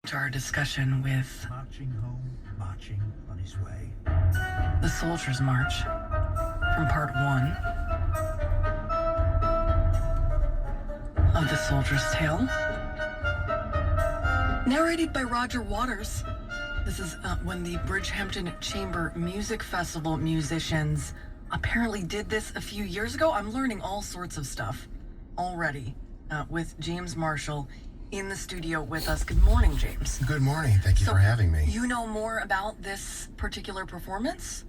to our discussion with Marching home, marching on his way. the Soldier's March from part 1 of The Soldier's Tale, narrated by Roger Waters. This is when the Bridgehampton Chamber Music Festival musicians apparently did this a few years ago. I'm learning all sorts of stuff already with James Marshall in the studio with us. Good morning, James. Good morning. Thank you for having me. You know more about this particular performance?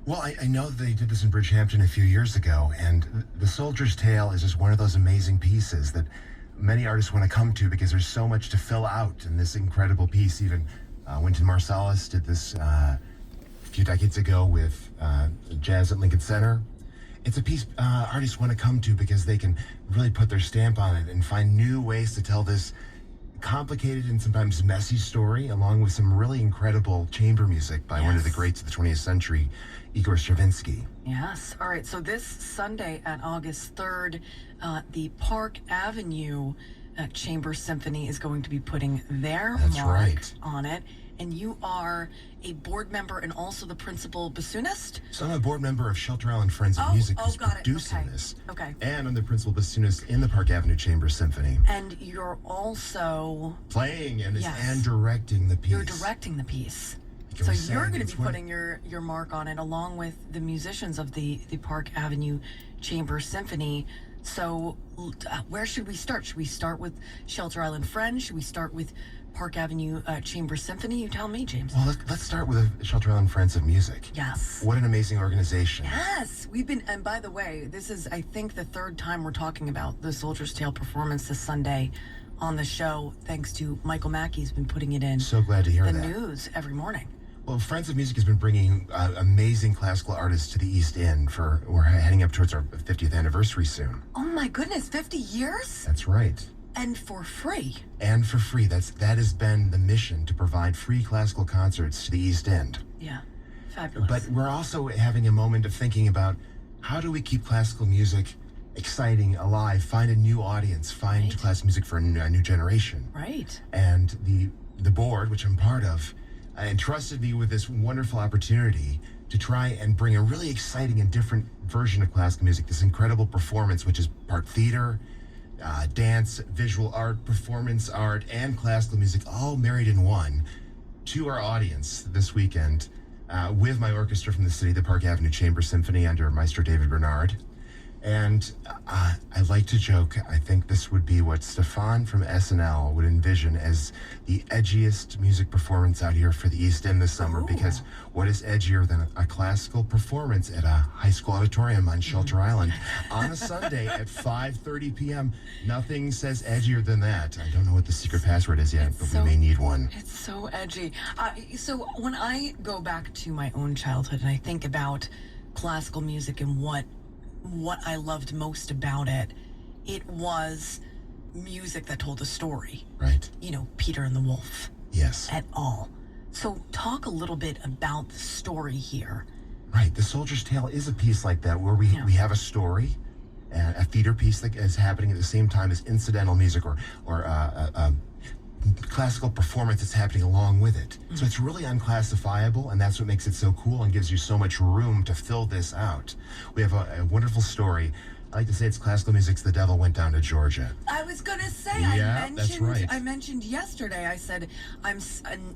Well, I know that they did this in Bridgehampton a few years ago, and The Soldier's Tale is just one of those amazing pieces that many artists want to come to because there's so much to fill out in this incredible piece. Even Wynton Marsalis did this a few decades ago with Jazz at Lincoln Center. It's a piece artists want to come to because they can really put their stamp on it and find new ways to tell this complicated and sometimes messy story, along with some really incredible chamber music by one of the greats of the 20th century, Igor Stravinsky. Yes. All right. So this Sunday at August 3rd, the Park Avenue Chamber Symphony is going to be putting their mark on it. And you are a board member and also the principal bassoonist? So I'm a board member of Shelter Island Friends of Music, who's producing this. Okay. And I'm the principal bassoonist in the Park Avenue Chamber Symphony. And you're also playing and directing the piece. You're directing the piece. So you're going to be putting your mark on it along with the musicians of the Park Avenue Chamber Symphony. So where should we start? Should we start with Shelter Island Friends? Should we start with Park Avenue Chamber Symphony? You tell me, James. Well, let's start with Shelter Island Friends of Music. Yes. What an amazing organization. Yes. And by the way, this is, I think, the third time we're talking about the Soldier's Tale performance this Sunday on the show, thanks to Michael Mackey, who's been putting it in. So glad to hear the that. news every morning. Well, Friends of Music has been bringing amazing classical artists to the East End we're heading up towards our 50th anniversary soon. Oh my goodness, 50 years? That's right. And for free. And for free. That has been the mission, to provide free classical concerts to the East End. Yeah, fabulous. But we're also having a moment of thinking about how do we keep classical music exciting, alive, find a new audience, find classical music for a new generation. Right. And the board, which I'm part of, entrusted me with this wonderful opportunity to try and bring a really exciting and different version of classical music, this incredible performance, which is part theater, dance, visual art, performance art, and classical music, all married in one, to our audience this weekend with my orchestra from the city, the Park Avenue Chamber Symphony under Maestro David Bernard. And I like to joke, I think this would be what Stefan from SNL would envision as the edgiest music performance out here for the East End this summer. Ooh. Because what is edgier than a classical performance at a high school auditorium on Shelter Island on a Sunday at 5:30 p.m.? Nothing says edgier than that. I don't know what the secret password is yet, but we may need one. It's so edgy. So when I go back to my own childhood and I think about classical music and what I loved most about it, it was music that told a story. Right. You know, Peter and the Wolf. Yes. Et al. So talk a little bit about the story here. Right. The Soldier's Tale is a piece like that where we have a story, a theater piece that is happening at the same time as incidental music or classical performance that's happening along with it. Mm-hmm. So it's really unclassifiable, and that's what makes it so cool and gives you so much room to fill this out. We have a wonderful story. I like to say it's classical music's The Devil Went Down to Georgia. I was going to say, that's right. I mentioned yesterday, I said, I'm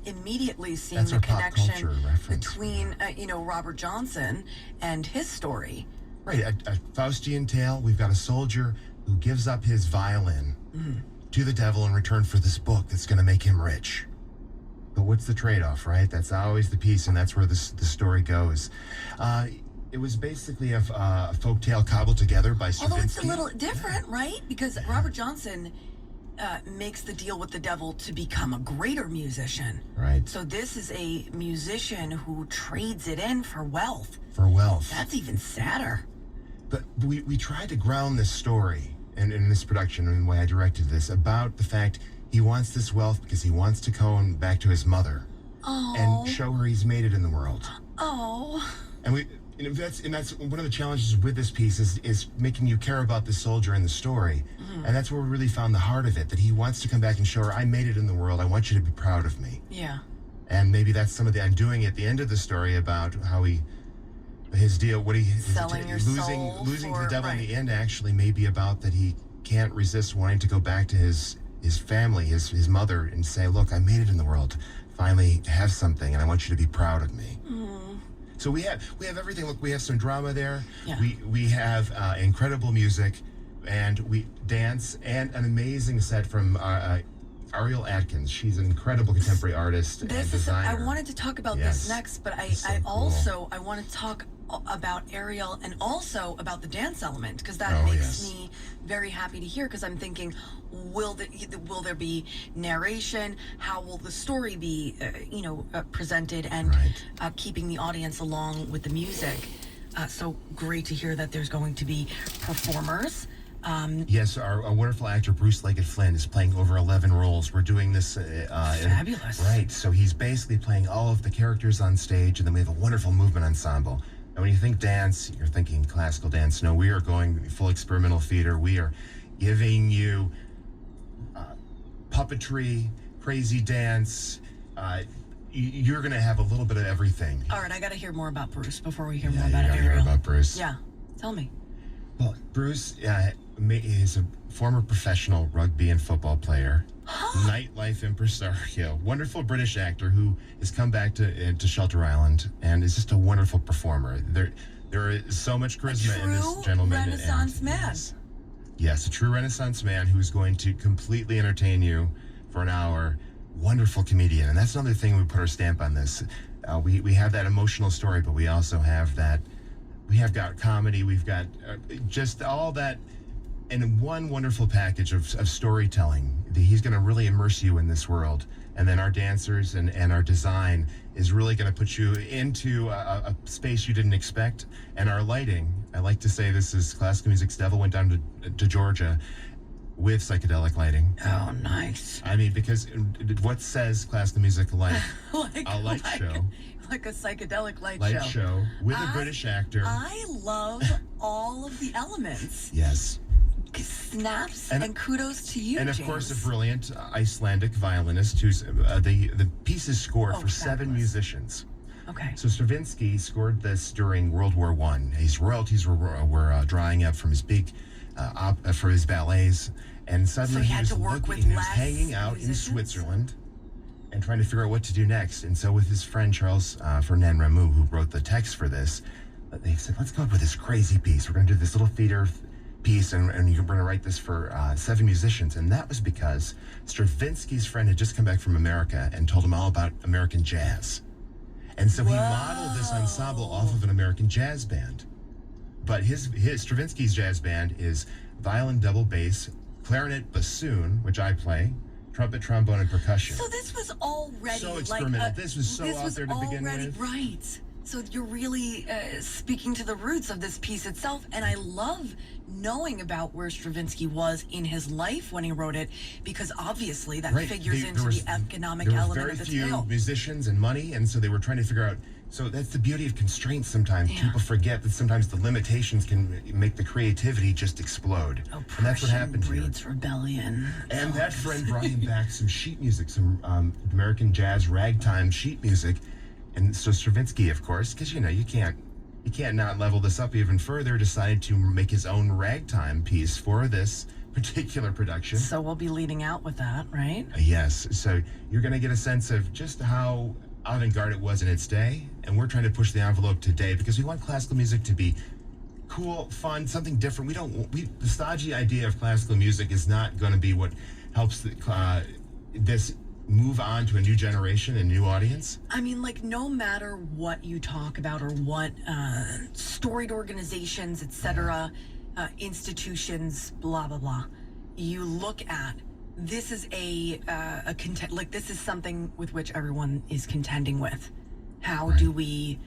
immediately seeing that's the connection between, Robert Johnson and his story. Right, a Faustian tale. We've got a soldier who gives up his violin to the devil in return for this book that's going to make him rich. But what's the trade-off, right? That's always the piece, and that's where the story goes. It was basically a folk tale cobbled together by Stravinsky. Although it's a little different, right? Because Robert Johnson makes the deal with the devil to become a greater musician. Right. So this is a musician who trades it in for wealth. For wealth. That's even sadder. But we tried to ground this story in this production, and the way I directed this, about the fact he wants this wealth because he wants to go back to his mother and show her he's made it in the world. Oh. And that's one of the challenges with this piece is making you care about the soldier in the story, and that's where we really found the heart of it. That he wants to come back and show her, I made it in the world. I want you to be proud of me. Yeah. And maybe that's some of the undoing at the end of the story about how his deal, Selling your soul losing to the devil in right. the end actually may be about that he can't resist wanting to go back to his family, his mother, and say, look, I made it in the world. Finally have something, and I want you to be proud of me. So we have everything. Look, we have some drama there. Yeah. We have incredible music, and we dance, and an amazing set from Ariel Atkins. She's an incredible contemporary artist and designer. I wanted to talk about Yes. this next, but I So cool. I want to talk about Ariel and also about the dance element, because that Oh, makes yes. me very happy to hear, because I'm thinking, will there be narration? How will the story be presented, and Right. keeping the audience along with the music? So great to hear that there's going to be performers. Yes, our wonderful actor Bruce Leggett Flynn is playing over 11 roles. We're doing this Fabulous. right, so he's basically playing all of the characters on stage, and then we have a wonderful movement ensemble. And when you think dance, you're thinking classical dance. No, we are going full experimental theater. We are giving you puppetry, crazy dance. You're going to have a little bit of everything. All right, I got to hear more about Bruce before we hear Yeah, more you about gotta hear Ariel. about Bruce. Yeah, tell me. Well, Bruce is a former professional rugby and football player, nightlife impresario, wonderful British actor who has come back to Shelter Island and is just a wonderful performer. There is so much charisma in this True gentleman. Renaissance man. Yes, a true Renaissance man who's going to completely entertain you for an hour. Wonderful comedian, and that's another thing we put our stamp on this. We have that emotional story, but we also have that. We have got comedy. We've got just all that in one wonderful package of storytelling. He's going to really immerse you in this world. And then our dancers and our design is really going to put you into a space you didn't expect. And our lighting, I like to say this is classical music's devil went down to Georgia with psychedelic lighting. Oh, nice. I mean, because what says classical music like Like a light show? Like a psychedelic light Show with a British actor. I love all of the elements. Yes. Snaps and kudos to you, And of James. course, a brilliant Icelandic violinist who's the piece is scored for 7 fabulous. musicians. Okay. So Stravinsky scored this during World War I. His royalties were drying up from his big for his ballets, and suddenly So he had was to work looking, with and he was less hanging out musicians? in Switzerland and trying to figure out what to do next. And so with his friend Charles Ferdinand Rameau, who wrote the text for this, they said, let's come up with this crazy piece. We're going to do this little theater piece, and we're going to write this for 7 musicians. And that was because Stravinsky's friend had just come back from America and told him all about American jazz. And so he modeled this ensemble off of an American jazz band. But his Stravinsky's jazz band is violin, double bass, clarinet, bassoon, which I play, trumpet, trombone, and percussion. So this was already So like experimental. This was so out there to begin with. Right. So you're really speaking to the roots of this piece itself, and I love knowing about where Stravinsky was in his life when he wrote it, because obviously that figures into the economic element of the There were very tale. few musicians and money, and so they were trying to figure out. So that's the beauty of constraints sometimes. Yeah. People forget that sometimes the limitations can make the creativity just explode. And that's what happened here. breeds rebellion. And that friend brought him back some sheet music, some American jazz ragtime sheet music. And so Stravinsky, of course, because you can't not level this up even further, decided to make his own ragtime piece for this particular production. So we'll be leading out with that, right? Yes. So you're going to get a sense of just how avant-garde it was in its day, and we're trying to push the envelope today because we want classical music to be cool, fun, something different. The stodgy idea of classical music is not going to be what helps this move on to a new generation and new audience. I mean, like, no matter what you talk about or what storied organizations, etc., institutions, blah blah blah, you look at, this is this is something with which everyone is contending with. How do we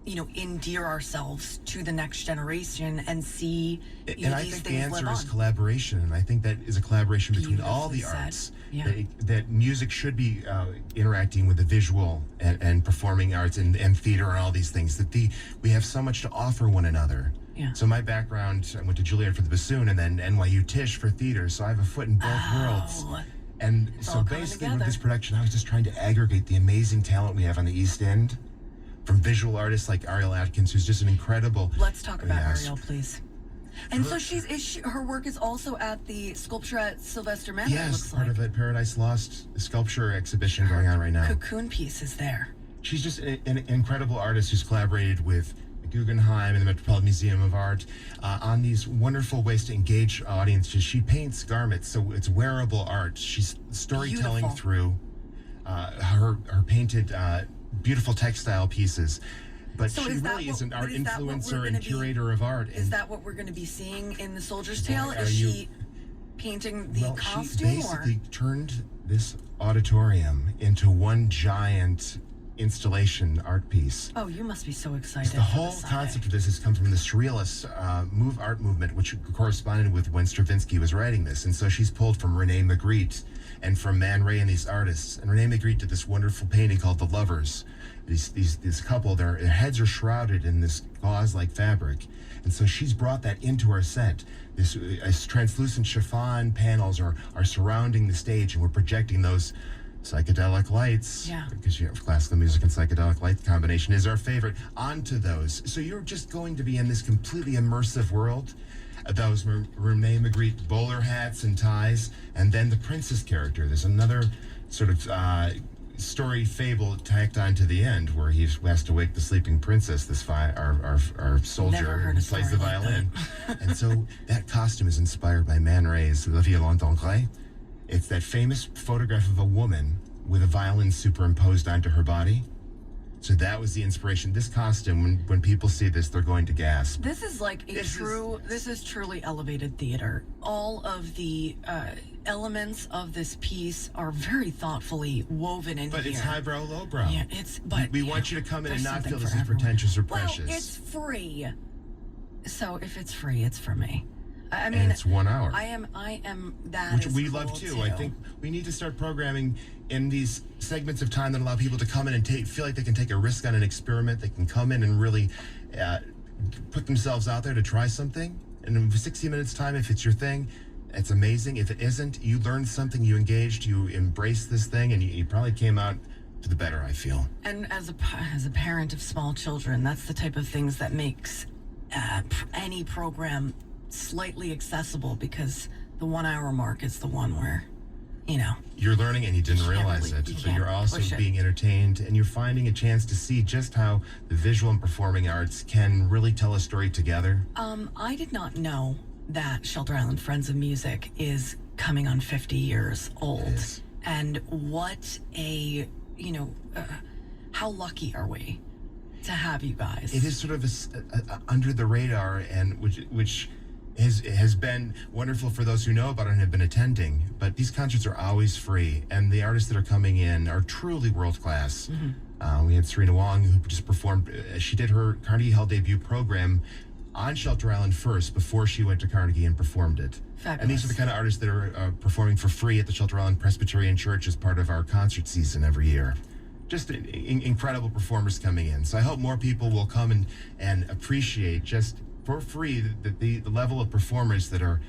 endear ourselves to the next generation and see And I these think the things live answer is on. collaboration, and I think that is a collaboration between all the Beautifully said. arts. Yeah. That music should be interacting with the visual and performing arts and theater and all these things. We have so much to offer one another. Yeah. So my background, I went to Juilliard for the bassoon and then NYU Tisch for theater, so I have a foot in both worlds. And so all coming basically with together. this production, I was just trying to aggregate the amazing talent we have on the East End, from visual artists like Ariel Atkins, who's just an incredible... Let's talk about Yes. Ariel, please. And so her work is also at the sculpture at Sylvester Manor, it Yes, looks part like. of it, Paradise Lost sculpture exhibition going on right now. Cocoon piece is there. She's just an incredible artist who's collaborated with the Guggenheim and the Metropolitan Museum of Art on these wonderful ways to engage audiences. She paints garments, so it's wearable art. She's storytelling Beautiful. through her painted beautiful textile pieces. But So she is that really is what- an art but is that what we're influencer and gonna be- curator of art. Is And that what we're going to be seeing in The Soldier's Tale? Boy, Is are you- she painting the well, costume? she basically turned this auditorium into one giant installation art piece. Oh, you must be so excited. The for whole this Sunday. concept of this has come from the surrealist art movement, which corresponded with when Stravinsky was writing this. And so she's pulled from Rene Magritte and from Man Ray and these artists. And Rene Magritte did this wonderful painting called The Lovers. This couple, their heads are shrouded in this gauze-like fabric. And so she's brought that into our set. This translucent chiffon panels are surrounding the stage, and we're projecting those psychedelic lights, Yeah. because classical music and psychedelic light combination is our favorite, onto those. So you're just going to be in this completely immersive world. Those Rene Magritte bowler hats and ties, and then the princess character. There's another sort of story fable tacked on to the end where he has to wake the sleeping princess, our soldier Never heard who a plays the story like violin. And so that costume is inspired by Man Ray's Le Violon d'Angers. It's that famous photograph of a woman with a violin superimposed onto her body. So that was the inspiration. This costume, when people see this, they're going to gasp. This is like this is truly elevated theater. All of the elements of this piece are very thoughtfully woven in But here. it's highbrow, lowbrow. Yeah, but We want you to come in and there's not something feel for this is everyone. pretentious or Well, precious. it's free. So if it's free, it's for me. I mean, and it's 1 hour. I am that Which is we cool love too. I think we need to start programming in these segments of time that allow people to come in and feel like they can take a risk on an experiment. They can come in and really put themselves out there to try something. And in 60 minutes time, if it's your thing, it's amazing. If it isn't, you learned something, you engaged, you embraced this thing, and you probably came out to the better, I feel. And as a parent of small children, that's the type of things that makes any program slightly accessible, because the 1 hour mark is the one where, You're learning and you didn't can't realize really- it. you So can't you're also push it. being entertained and you're finding a chance to see just how the visual and performing arts can really tell a story together. I did not know that Shelter Island Friends of Music is coming on 50 years old. It is. And what how lucky are we to have you guys? It is sort of a under the radar, and which has been wonderful for those who know about it and have been attending. But these concerts are always free, and the artists that are coming in are truly world class. We had Serena Wong, who just performed. She did her Carnegie Hall debut program on Shelter Island first before she went to Carnegie and performed it. Fabulous. And these are the kind of artists that are performing for free at the Shelter Island Presbyterian Church as part of our concert season every year. Just incredible performers coming in. So I hope more people will come and appreciate just for free the level of performers that are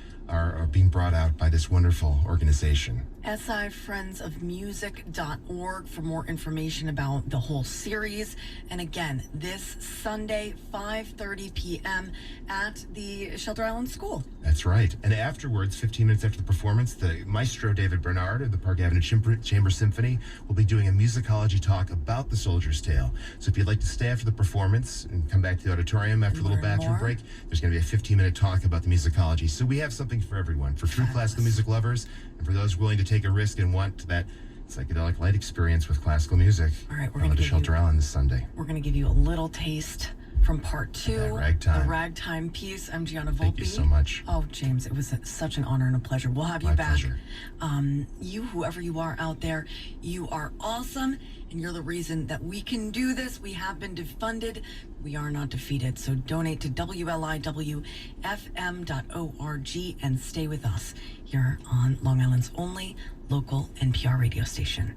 being brought out by this wonderful organization. SIFriendsofmusic.org for more information about the whole series. And again, this Sunday, 5:30 p.m. at the Shelter Island School. That's right. And afterwards, 15 minutes after the performance, the maestro David Bernard of the Park Avenue Chamber Symphony will be doing a musicology talk about The Soldier's Tale. So if you'd like to stay after the performance and come back to the auditorium after a little Learn bathroom more. break, there's going to be a 15-minute talk about the musicology. So we have something for everyone, for true classical music lovers, and for those willing to take a risk and want that psychedelic light experience with classical music. All right, we're Come gonna to give Shelter you- Island this Sunday. We're going to give you a little taste from part 2, That ragtime. the ragtime piece. I'm Gianna Volpe. Thank you so much. Oh, James, it was such an honor and a pleasure. We'll have you My back. pleasure. You, whoever you are out there, you are awesome, and you're the reason that we can do this. We have been defunded. We are not defeated. So donate to WLIW-FM.org and stay with us here on Long Island's only local NPR radio station.